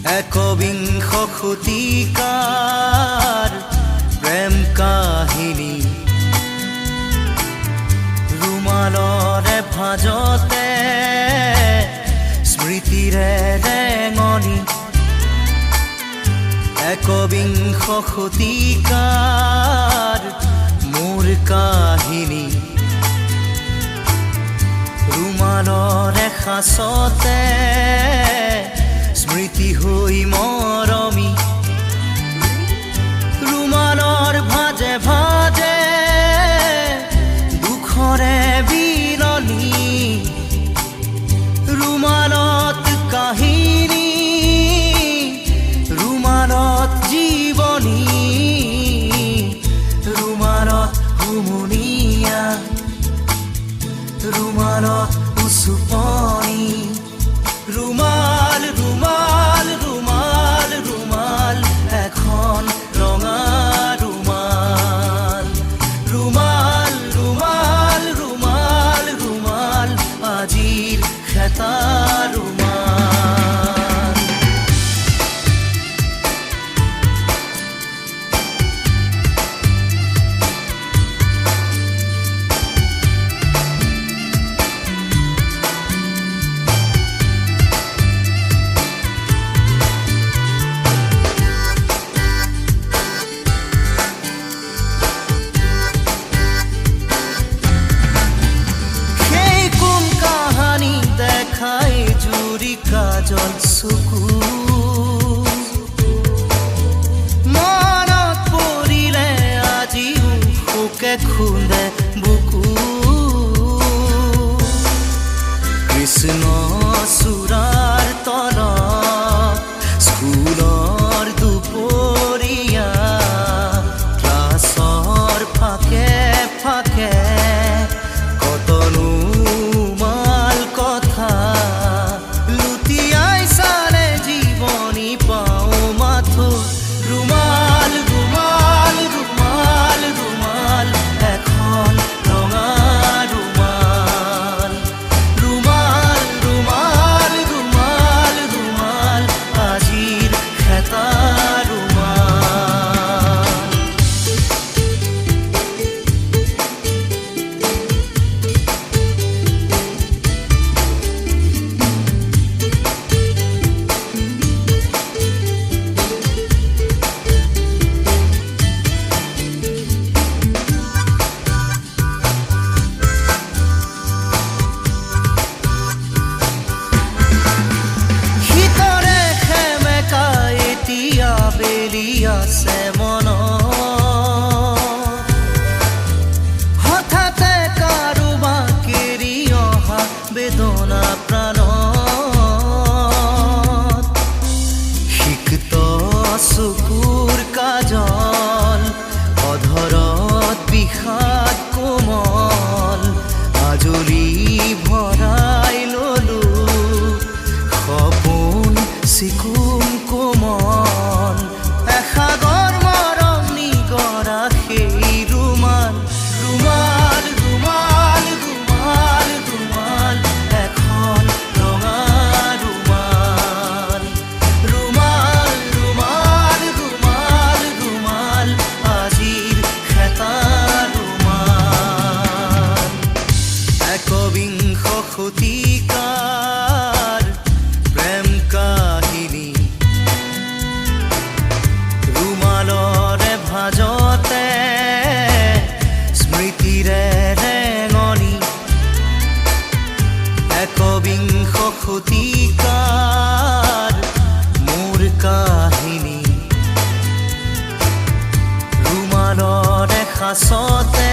একবিংশ শতিকাৰ প্ৰেম কাহিনী ৰুমালৰে ভাজতে স্মৃতিৰে ৰেঙনি একবিংশ শতিকাৰ মোৰ কাহিনী ৰুমালৰে সাঁচতে স্মৃতি হৈ মৰমি ৰুমালৰ ভাজে ভাজে দুখৰে বিলনি ৰুমালত কাহিনী ৰুমালত জীৱনী ৰুমালত হুমুনিয়া ৰুমালত উচুপনি ৰুমাল ৰুমাল ৰুমাল ৰুমাল এখন ৰঙা ৰুমাল ৰুমাল ৰুমাল ৰুমাল ৰুমাল আজিৰ খেতা ৰুমাল খাই জুৰি কাজল চকু মনত পৰিলে আজিও শোকে খুন্দে বুকু কৃষ্ণ চূড়াৰ তলত স্কুলৰ দুপৰীয়া ক্লাছৰ ফাকে ফাকে কতনো আছে মন হঠাতে কাৰোবাক কেৰি অহা বেদনা প্ৰাণত সিক্ত চকুৰ কাজল অধৰত বিষাদ কোমল আজলি ভৰাই ললো সপোন চিকুম কোমল সাগৰ মৰম নিগৰা সেই ৰুমাল ৰুমাল ৰুমাল ৰুমাল ৰুমাল এখন ৰঙা ৰুমাল ৰুমাল ৰুমাল ৰুমাল ৰুমাল আজিৰ খেতা ৰুমাল একবিংশ শতিকাৰ প্ৰেম কাহিনী ৰুমালৰে ভাজতে স্মৃতিৰে ৰেঙনি একবিংশ শতিকাৰ মোৰ কাহিনী ৰুমালৰে সাঁচতে